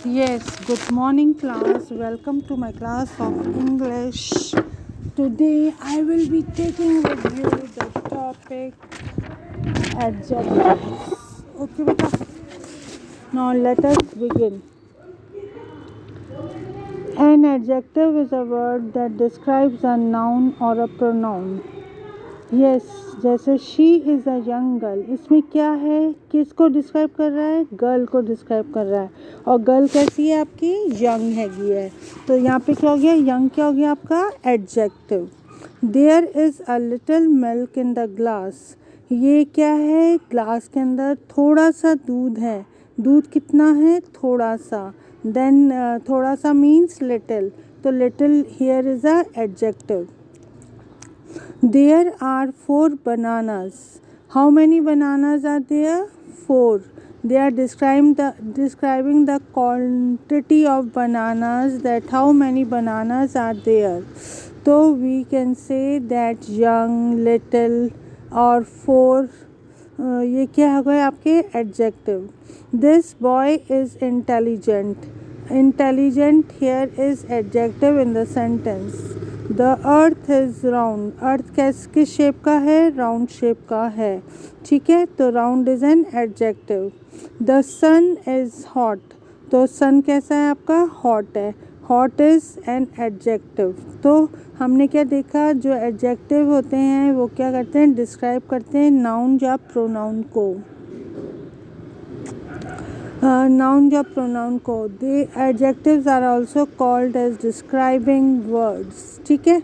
Yes, good morning class. Welcome to my class of English. Today I will be taking with you the topic adjectives. Okay, beta. Now let us begin. An adjective is a word that describes a noun or a pronoun. Yes जैसे she is a young girl, इसमें क्या है, किसको describe कर रहा है, girl को describe कर रहा है। और गर्ल कैसी है आपकी, यंग हैगी है। तो यहाँ पे क्या हो गया, यंग क्या हो गया आपका adjective. There is a little milk in the glass, ये क्या है, ग्लास के अंदर थोड़ा सा दूध है। दूध कितना है, थोड़ा सा। देन थोड़ा सा मीन्स लिटिल, तो little here is a adjective. There are 4 bananas. How many bananas are there? 4. They are describing the quantity of bananas, that how many bananas are there. So we can say that young, little और 4 ये क्या हो गए आपके adjective. This boy is intelligent. Intelligent here is adjective in the sentence. The earth is round, earth किस shape का है, round shape का है। ठीक है, तो round is an adjective. The sun is hot, तो सन कैसा है आपका, हॉट है। Hot is an adjective. तो हमने क्या देखा, जो एडजेक्टिव होते हैं वो क्या करते हैं, डिस्क्राइब करते हैं नाउन या प्रोनाउन को। नाउन या प्रोनाउन को। They adjectives are also called as describing words. ठीक है,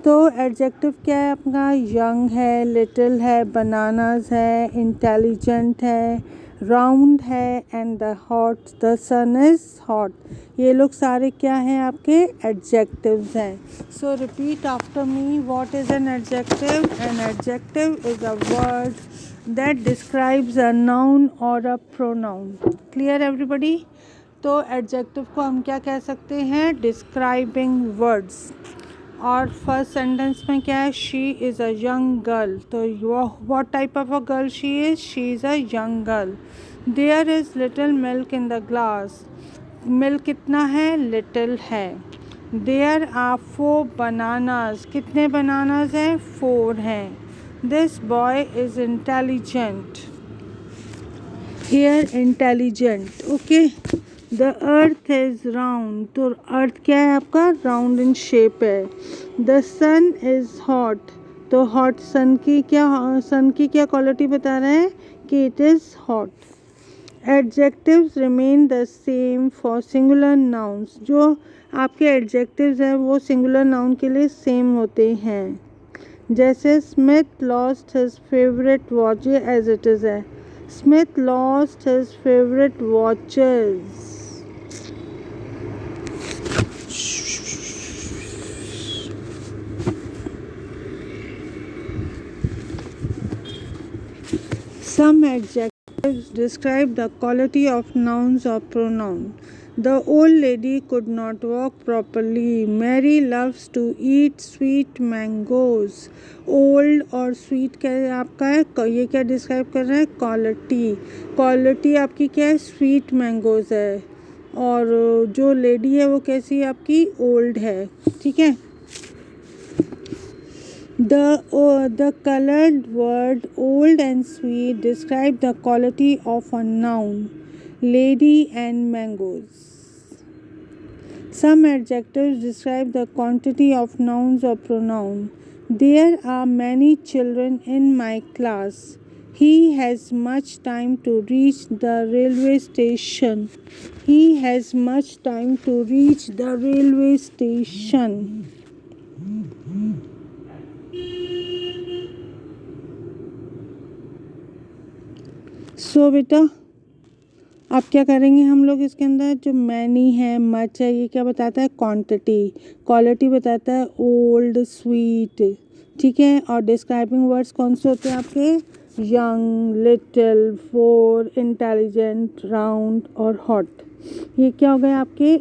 तो एडजेक्टिव क्या है आपका, यंग है, लिटिल है, बनानास है, इंटेलिजेंट है, राउंड है and the hot, the sun is hot. ये लोग सारे क्या हैं आपके एडजेक्टिव्स हैं। So repeat after me, what is an adjective. An adjective is a word that describes a noun or a pronoun. Clear everybody? तो adjective को हम क्या कह सकते हैं, डिस्क्राइबिंग वर्ड्स। और फर्स्ट सेंटेंस में क्या है, she is a young girl, तो what type of a girl she is a young girl. There is little milk in the glass, milk कितना है, लिटिल है। देयर आर 4 बनानास, कितने bananas हैं, 4 हैं। This boy is intelligent. Here intelligent. Okay. The earth is round. तो earth क्या है आपका, round in shape है। The sun is hot. तो hot sun की क्या quality बता रहा है कि it is hot. Adjectives remain the same for singular nouns. जो आपके adjectives हैं वो singular noun के लिए same होते हैं। जैसे Smith lost his favourite watch, as it is है, Smith lost his favourite watches. Some adjectives describe the quality of nouns or pronoun. The old lady could not walk properly. Mary loves to eat sweet mangoes. Old और sweet क्या है आपका है, ये क्या describe कर रहा है, क्वालिटी। क्वालिटी आपकी क्या है, स्वीट मैंगोज है। और जो लेडी है वो कैसी है आपकी, ओल्ड है। ठीक है, The colored word old and sweet describe the quality of a noun, lady and mangoes. Some adjectives describe the quantity of nouns or pronoun. There are many children in my class. He has much time to reach the railway station. He has much time to reach the railway station. सो बेटा अब क्या करेंगे हम लोग, इसके अंदर जो many है, मच है, ये क्या बताता है, क्वांटिटी। क्वालिटी बताता है ओल्ड, स्वीट। ठीक है, और डिस्क्राइबिंग वर्ड्स कौन से होते हैं आपके, यंग, लिटिल, 4, इंटेलिजेंट, राउंड और हॉट। ये क्या हो गए आपके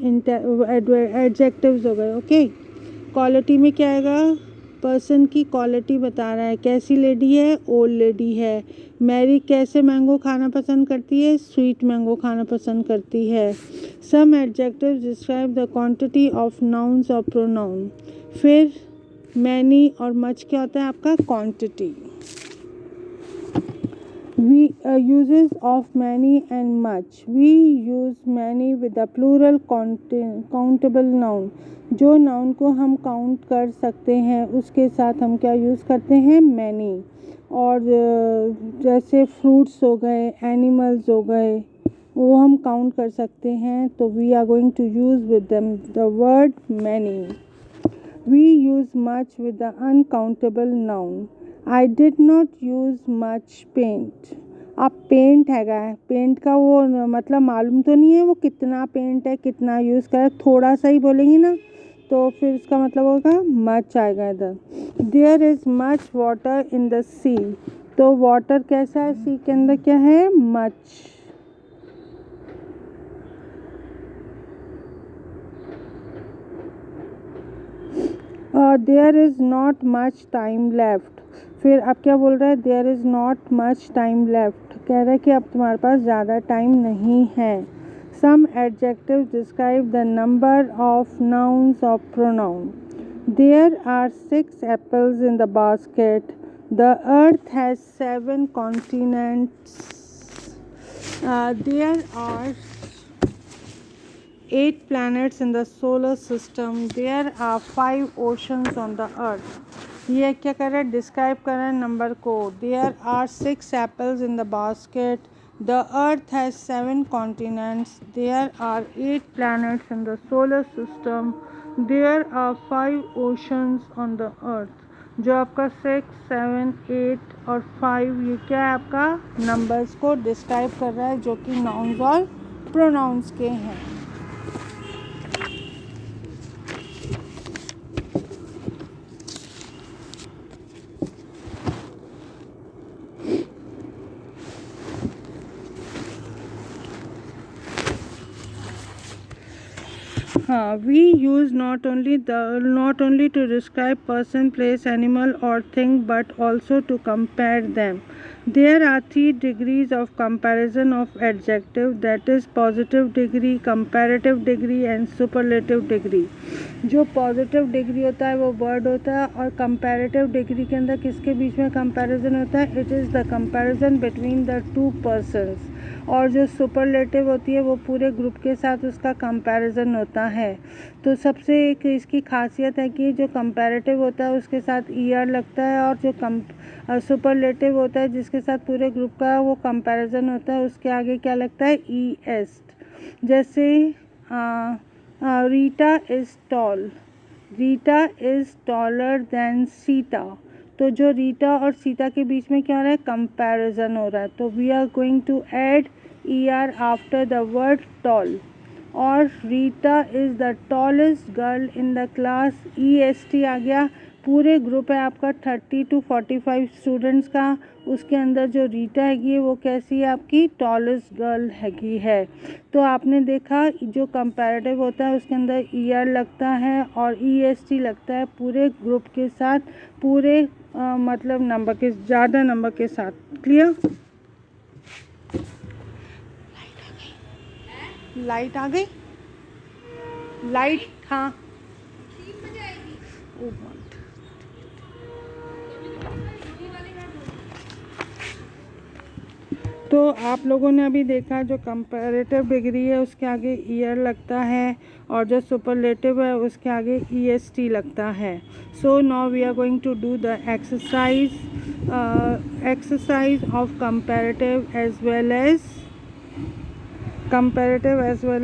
एडजेक्टिव्स हो गए। ओके, क्वालिटी में क्या आएगा, पर्सन की क्वालिटी बता रहा है। कैसी लेडी है? ओल्ड लेडी है। मैरी कैसे मैंगो खाना पसंद करती है? स्वीट मैंगो खाना पसंद करती है। Some adjectives describe the quantity of nouns और प्रोनाउन। फिर मैनी और मच क्या होता है आपका? Quantity. We uses of many and much. We use many with the plural countable noun. जो नाउन को हम काउंट कर सकते हैं उसके साथ हम क्या यूज़ करते हैं? मैनी। और जैसे फ्रूट्स हो गए, एनिमल्स हो गए, वो हम काउंट कर सकते हैं, तो we are going to use with them the word many. We use much with the uncountable noun. I did not use much paint. अब पेंट हैगा, पेंट का वो मतलब मालूम तो नहीं है वो कितना पेंट है, कितना यूज़ करा, थोड़ा सा ही बोलेंगे ना, तो फिर उसका मतलब होगा मच आएगा इधर। There is much water in the sea. तो वाटर कैसा है? सी के अंदर क्या है? Much. There is not much time left. फिर अब क्या बोल रहा है? There is not much time left, कह रहा है कि अब तुम्हारे पास ज़्यादा टाइम नहीं है। Some adjective describe the number of nouns और pronoun. There are 6 apples in the basket. The earth has 7 continents. There are 8 planets in the solar system. There are 5 oceans on the earth. ये क्या कर रहा है? Describe कर रहा है number को। There are 6 apples in the basket. The earth has 7 continents. There are 8 planets in the solar system. There are 5 oceans on the earth. जो आपका 6, 7, 8 और 5 ये क्या है? आपका नंबर्स को डिस्क्राइब कर रहा है जो कि नाउन्स और प्रोनाउंस के हैं। हाँ, we use not only to describe person, place, animal or thing but also to compare them. There are 3 degrees of comparison of adjective, that is positive degree, comparative degree and superlative degree. जो positive degree होता है वो word होता है, और comparative degree के अंदर किसके बीच में कंपैरिजन होता है? It is the comparison between the 2 persons. और जो सुपरलेटिव होती है वो पूरे ग्रुप के साथ उसका कंपैरिजन होता है। तो सबसे एक इसकी खासियत है कि जो कंपैरेटिव होता है उसके साथ ईयर लगता है, और जो सुपरलेटिव होता है जिसके साथ पूरे ग्रुप का वो कंपैरिजन होता है उसके आगे क्या लगता है? E est. जैसे Rita is tall, Rita is taller than Sita. तो जो रीटा और सीता के बीच में क्या हो रहा है? कंपैरिजन हो रहा है। तो we are going to add E R after the word tall. और Rita is the tallest girl in the class. E S T आ गया। पूरे ग्रुप है आपका 30 to 45 स्टूडेंट्स का, उसके अंदर जो रीटा हैगी वो कैसी है? आपकी टॉलेस्ट गर्ल हैगी है। तो आपने देखा जो कंपैरेटिव होता है उसके अंदर ई आर लगता है और ई एस टी लगता है पूरे ग्रुप के साथ, पूरे मतलब नंबर के ज़्यादा नंबर के साथ। क्लियर? लाइट आ गई? लाइट हाँ। तो आप लोगों ने अभी देखा जो कंपैरेटिव डिग्री है उसके आगे ईयर लगता है, और जो सुपरलेटिव है उसके आगे ई एस टी लगता है। So now we are going to do the exercise of comparative as well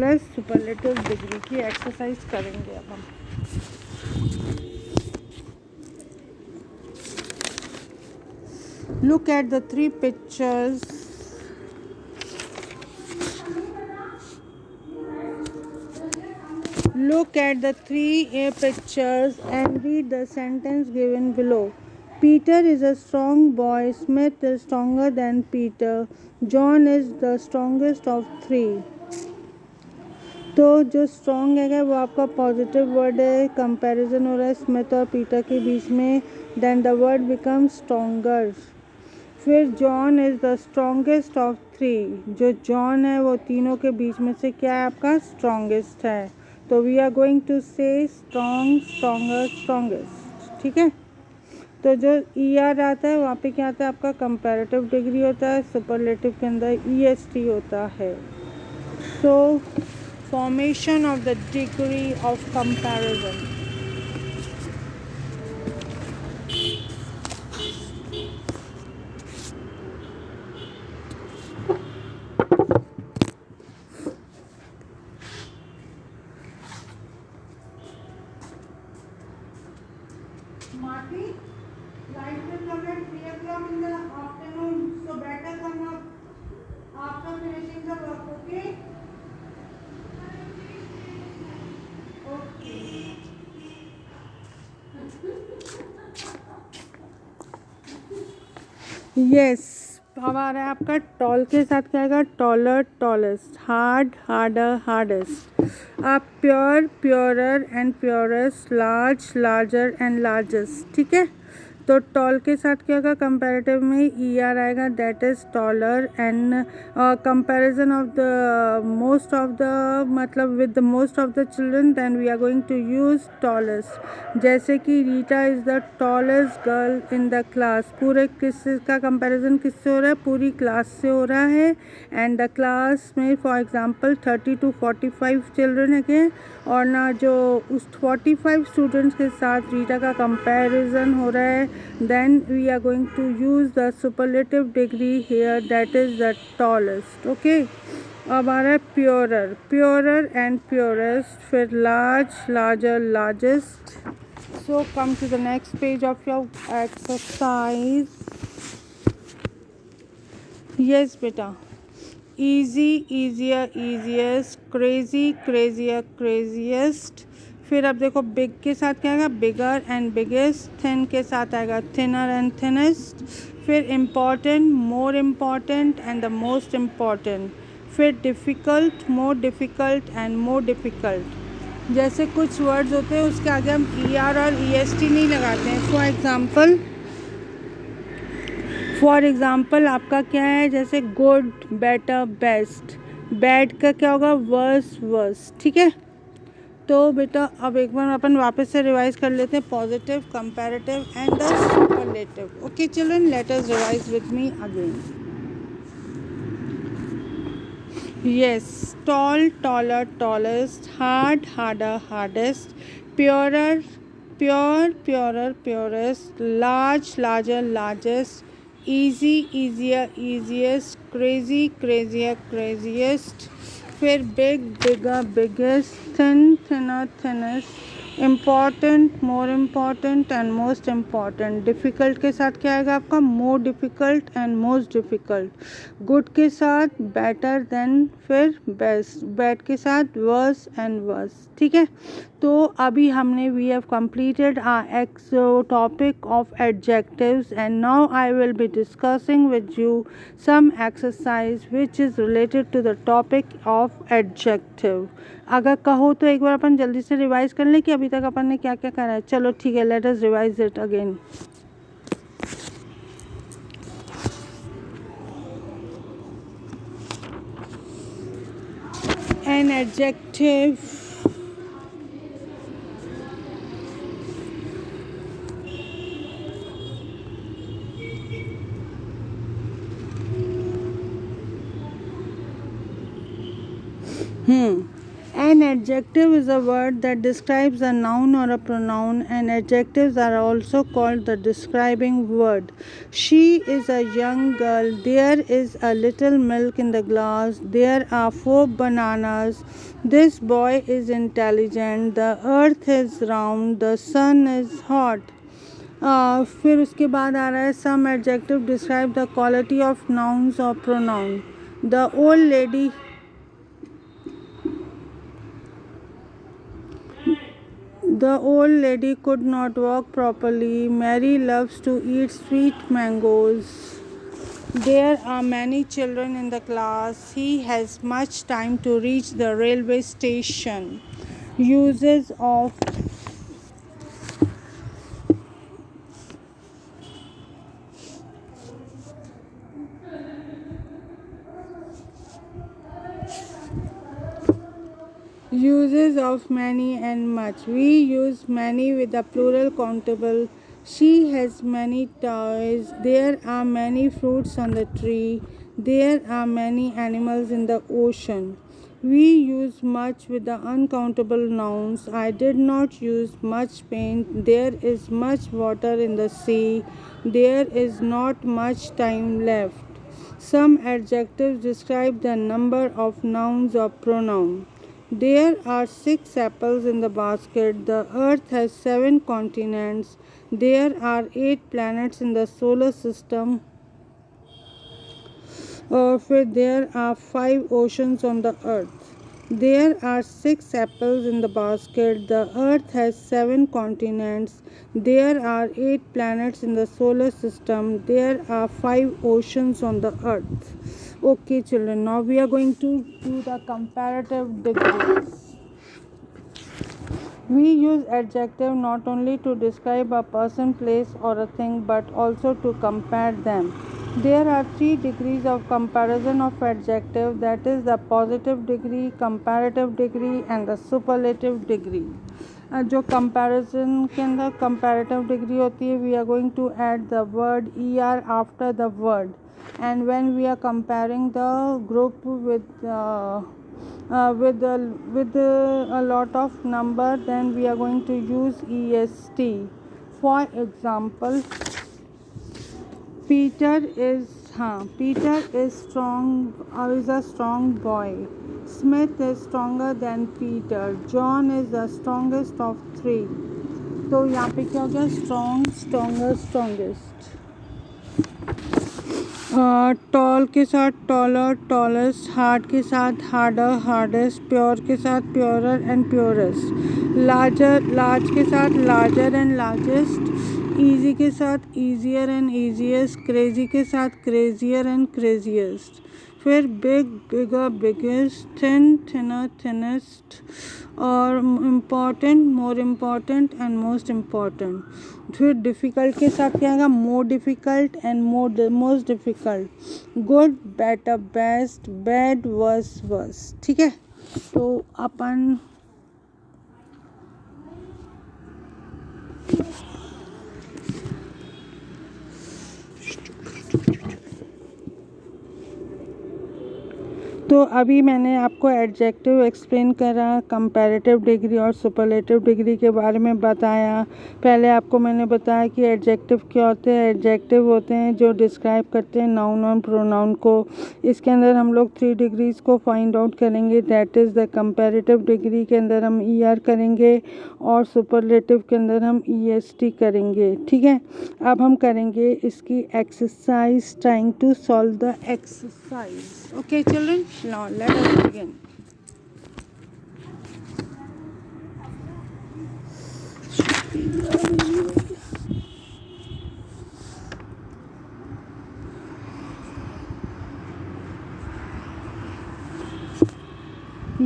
as superlative degree की एक्सरसाइज करेंगे अब हम। Look at the 3 pictures. Look at the 3 pictures and read the sentence given below. Peter is a strong boy. Smith is stronger than Peter. John is the strongest of 3. तो जो strong है वो आपका positive word है, comparison हो रहा है Smith और पीटर के बीच में, then the word become stronger. फिर John is the strongest of three, जो जॉन है वो तीनों के बीच में से क्या है आपका स्ट्रॉन्गेस्ट है। तो वी आर गोइंग टू से स्ट्रॉन्ग, स्ट्रॉन्गर, स्ट्रॉन्गेस्ट, ठीक है। तो जो ई आर आता है वहाँ पे क्या आता है आपका कंपैरेटिव डिग्री होता है, सुपरलेटिव के अंदर ई एस टी होता है। सो formation of the degree of comparison. Marty, light will come at 3 o'clock in the afternoon, so better come up after finishing the work, okay? Okay. Yes, अब आ रहा है आपका टॉल के साथ क्या आएगा, taller, tallest, hard, harder, hardest, आप pure, purer and purest, large, larger and largest, ठीक है। तो टॉल के साथ क्या होगा, कंपैरेटिव में ई आर आएगा, that is taller, and comparison of the most of the मतलब with the most of the children, then we are going to use tallest. जैसे कि Rita is the tallest girl in the class, पूरे किसका comparison किससे हो रहा है, पूरी क्लास से हो रहा है। एंड द क्लास में फॉर एग्जांपल 30 to 45 चिल्ड्रन है, और ना जो उस 45 स्टूडेंट्स के साथ रीटा का कंपैरिजन हो रहा है, then we are going to use the superlative degree here, that is the tallest, okay। अब आ रहा है purer, purer and purest, फिर large, larger, largest। So come to the next page of your exercise। yes बेटा, easy, easier, easiest, crazy, crazier, craziest। फिर अब देखो big के साथ क्या आएगा, बिगर एंड बिगेस्ट, थिन के साथ आएगा थिनर एंड थिनेस्ट, फिर important, more important and the most important, फिर difficult, more difficult and more difficult. जैसे कुछ वर्ड्स होते हैं उसके आगे हम ई आर और ई एस टी नहीं लगाते हैं। फॉर एग्ज़ाम्पल आपका क्या है, जैसे गुड, बेटर, बेस्ट, बैड का क्या होगा, वर्स, वर्स, ठीक है। तो बेटा अब एक बार अपन वापस से रिवाइज कर लेते हैं, positive, comparative and the superlative. Okay children, let us revise with me again. yes, tall, taller, tallest, hard, harder, hardest, purer, pure, purer, purest, large, larger, largest, easy, easier, easiest, crazy, crazier, craziest, फिर big, bigger, biggest, thin, thinner, thinnest, important, more important and most important. Difficult के साथ क्या आएगा आपका, मोर difficult and most difficult. Good के साथ better than, फिर best. Bad के साथ वर्स एंड वर्स, ठीक है। तो अभी हमने we have completed our topic of adjectives, and now I will be discussing with you some exercise which is related to the topic of adjective. अगर कहो तो एक बार अपन जल्दी से रिवाइज कर लें कि अभी तक अपन ने क्या क्या करा है। चलो ठीक है, let us revise it again. An adjective, An adjective is a word that describes a noun or a pronoun, and adjectives are also called the describing word. She is a young girl. There is a little milk in the glass. There are 4 bananas. This boy is intelligent. The earth is round. The sun is hot. फिर उसके बाद आ रहा है some adjective describe the quality of nouns or pronoun. The old lady could not walk properly. Mary loves to eat sweet mangoes. There are many children in the class. He has much time to reach the railway station. Uses of Uses of many and much. We use many with the plural countable. She has many toys. There are many fruits on the tree. There are many animals in the ocean. We use much with the uncountable nouns. I did not use much paint. There is much water in the sea. There is not much time left. Some adjectives describe the number of nouns or pronouns. There are 6 apples in the basket. The earth has 7 continents. There are 8 planets in the solar system. फिर there are 5 oceans on the earth. There are 6 apples in the basket. The earth has 7 continents. There are 8 planets in the solar system. There are 5 oceans on the earth. Okay, children, now we are going to do the comparative degrees. We use adjective not only to describe a person, place, or a thing, but also to compare them. There are 3 degrees of comparison of adjective, that is the positive degree, comparative degree and the superlative degree. जो comparison के अंदर comparative degree होती है, we are going to add the word er after the word, and when we are comparing the group with a lot of number, then we are going to use est. For example, Peter is strong, is a strong boy. Smith is stronger than Peter. John is the strongest of 3. तो यहाँ पे क्या हो गया? Strong, stronger, strongest. Toll के साथ taller, tallest. Hard के साथ हार्डर, हार्डेस्ट. प्योर के साथ प्योरर एंड प्योरेस्ट. लार्ज के साथ लार्जर एंड लार्जेस्ट. ईजी के साथ ईजियर एंड ईजीएस्ट. क्रेजी के साथ क्रेजियर एंड क्रेजिएस्ट. फिर big, bigger, biggest. Thin, thinner, thinnest. और important, more important and most important. फिर डिफ़िकल्ट के साथ क्या आएगा? More difficult and most difficult. Good, better, best. Bad, worse, worse. ठीक है, तो अपन तो अभी मैंने आपको एडजेक्टिव एक्सप्लेन करा, कंपैरेटिव डिग्री और सुपरलेटिव डिग्री के बारे में बताया. पहले आपको मैंने बताया कि एडजेक्टिव क्या होते हैं. एडजेक्टिव होते हैं जो डिस्क्राइब करते हैं नाउन और प्रोनाउन को. इसके अंदर हम लोग 3 डिग्रीज को फाइंड आउट करेंगे. That is the comparative degree के अंदर हम ER करेंगे और सुपरलेटिव के अंदर हम EST करेंगे. ठीक है, अब हम करेंगे इसकी exercise, trying to solve the exercise. Okay, children, now let us begin.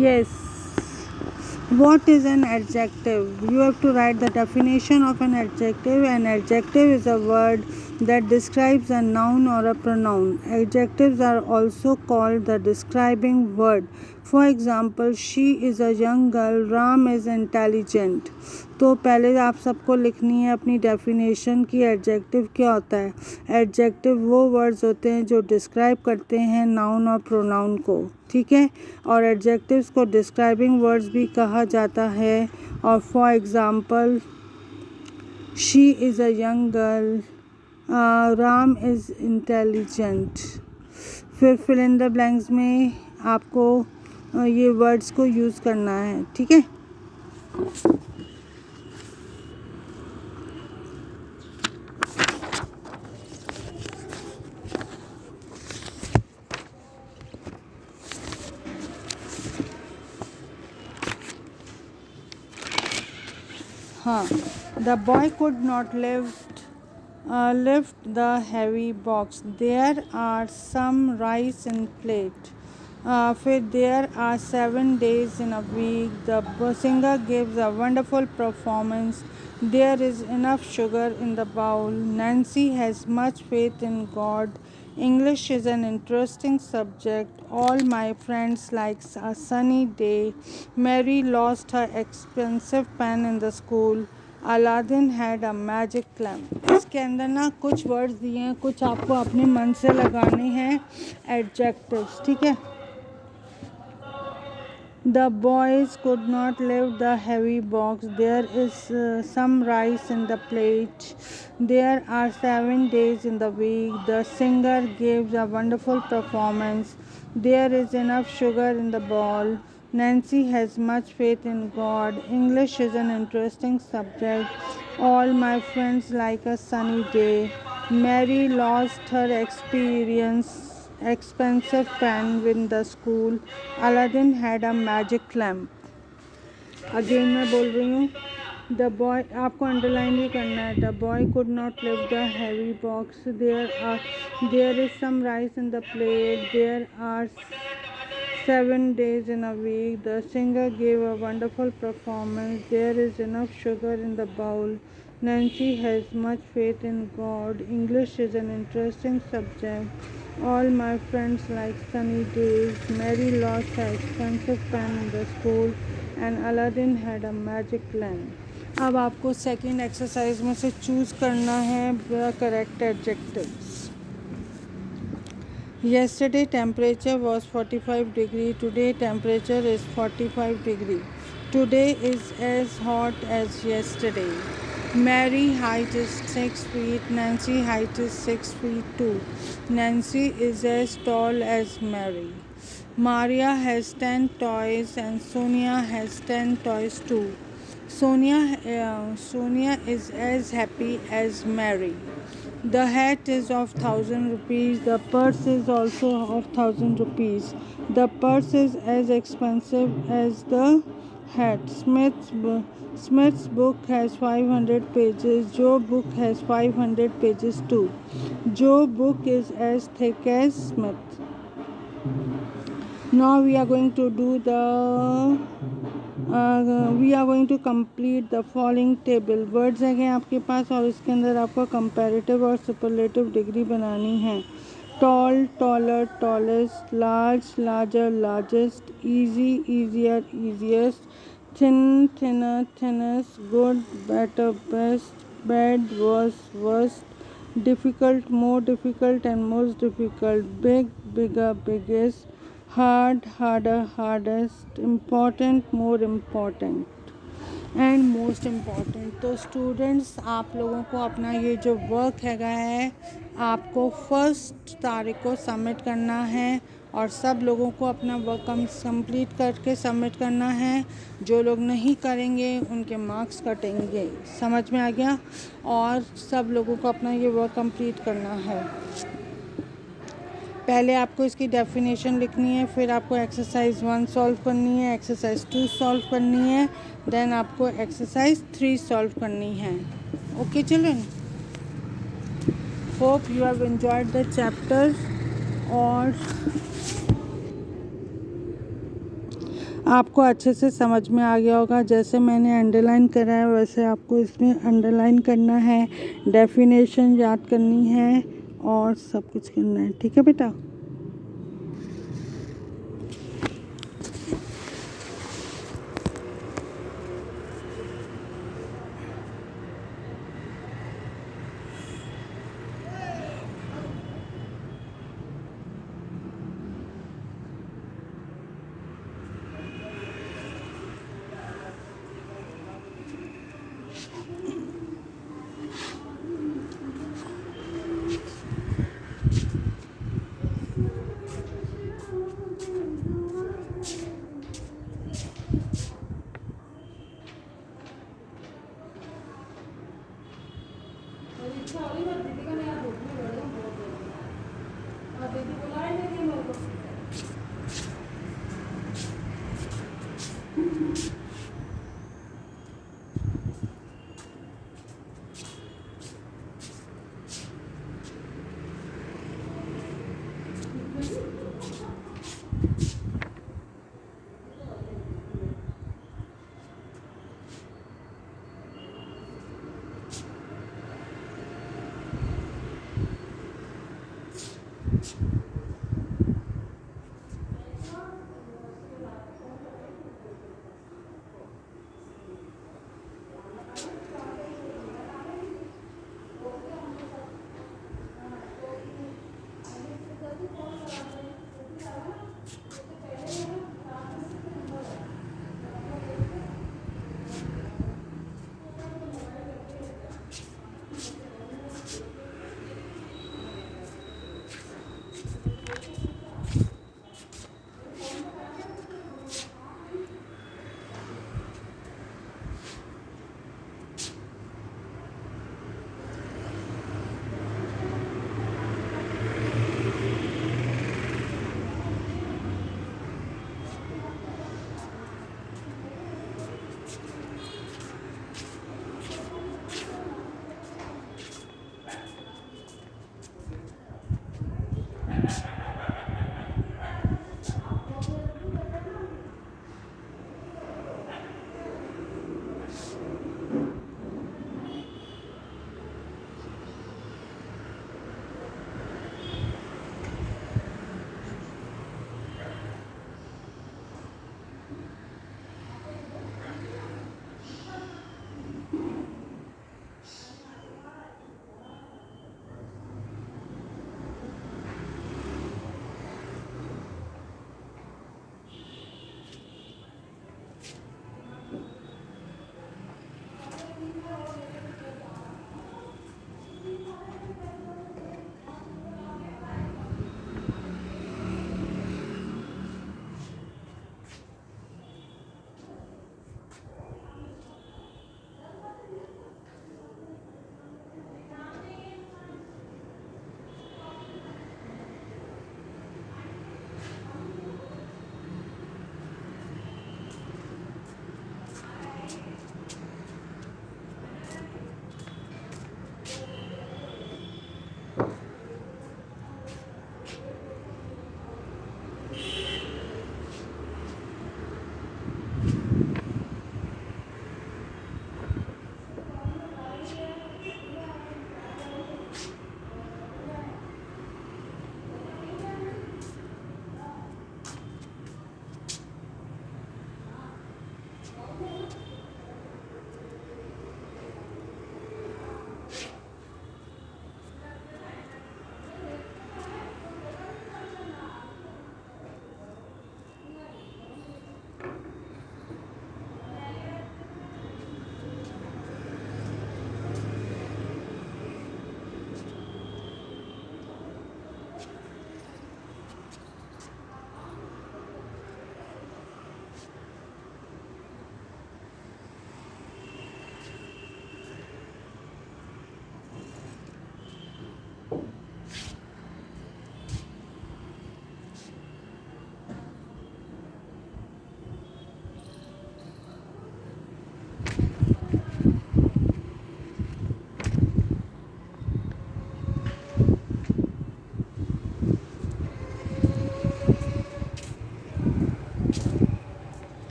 Yes. What is an adjective? You have to write the definition of an adjective. An adjective is a word that describes a noun or a pronoun. Adjectives are also called the describing word. For example, she is a young girl. Ram is intelligent. तो पहले आप सबको लिखनी है अपनी definition की adjective क्या होता है. एडजेक्टिव वो वर्ड्स होते हैं जो डिस्क्राइब करते हैं नाउन और प्रोनाउन को. ठीक है, और एडजेक्टिव्स को डिस्क्राइबिंग वर्ड्स भी कहा जाता है. और for example, she is a young girl. Ram is intelligent. फिर फिल इन द ब्लैंक्स में आपको ये वर्ड्स को यूज़ करना है. ठीक है, हाँ. The boy could not lift Lift the heavy box. There are some rice in plate. फिर there are 7 days in a week. The singer gives a wonderful performance. There is enough sugar in the bowl. Nancy has much faith in God. English is an interesting subject. All my friends like a sunny day. Mary lost her expensive pen in the school. Aladdin had a magic lamp. इसके अंदर ना कुछ words दिए हैं, कुछ आपको अपने मन से लगाने हैं एडजेक्टिव्स, ठीक है। The boys could not lift the heavy box. There is some rice in the plate. There are 7 days in the week. The singer gives a wonderful performance. There is enough sugar in the bowl. Nancy has much faith in God. English is an interesting subject. All my friends like a sunny day. Mary lost her expensive pen in the school. Aladdin had a magic lamp. Again मैं बोल रही हूँ, the boy, आपको underline भी करना है। The boy could not lift the heavy box. There is some rice in the plate. There are 7 days in a week. The singer gave a wonderful performance. There is enough sugar in the bowl. Nancy has much faith in God. English is an interesting subject. All my friends like sunny days. Mary lost her expensive pen in the school and Aladdin had a magic lamp. अब आपको second exercise में से choose करना है the correct adjectives. Yesterday temperature was 45 degree. Today temperature is 45 degree. Today is as hot as yesterday. Mary height is 6 feet. Nancy height is 6 feet too. Nancy is as tall as Mary. Maria has 10 toys and Sonia has 10 toys too. Sonia is as happy as Mary. The hat is of 1,000 rupees. The purse is also of 1,000 rupees. The purse is as expensive as the hat. Smith's book has 500 pages. Joe's book has 500 pages too. Joe's book is as thick as Smith. Now we are going to do we are going to complete the following table. Words हैं आपके पास और इसके अंदर आपको comparative और superlative degree बनानी है। Tall, taller, tallest, large, larger, largest, easy, easier, easiest, thin, thinner, thinnest, good, better, best, bad, worse, worst, difficult, more difficult and most difficult, big, bigger, biggest, hard, harder, hardest, important, more important and most important. तो students, आप लोगों को अपना ये जो work है आपको 1 तारीख को सबमिट करना है और सब लोगों को अपना वर्क कंप्लीट करके सबमिट करना है। जो लोग नहीं करेंगे उनके मार्क्स कटेंगे। समझ में आ गया? और सब लोगों को अपना ये वर्क कंप्लीट करना है। पहले आपको इसकी डेफिनेशन लिखनी है, फिर आपको एक्सरसाइज 1 सॉल्व करनी है, एक्सरसाइज 2 सॉल्व करनी है, देन आपको एक्सरसाइज 3 सॉल्व करनी है। Okay children, hope you have enjoyed the chapter. और आपको अच्छे से समझ में आ गया होगा। जैसे मैंने अंडरलाइन करा है वैसे आपको इसमें अंडरलाइन करना है, डेफिनेशन याद करनी है और सब कुछ करना है। ठीक है बेटा?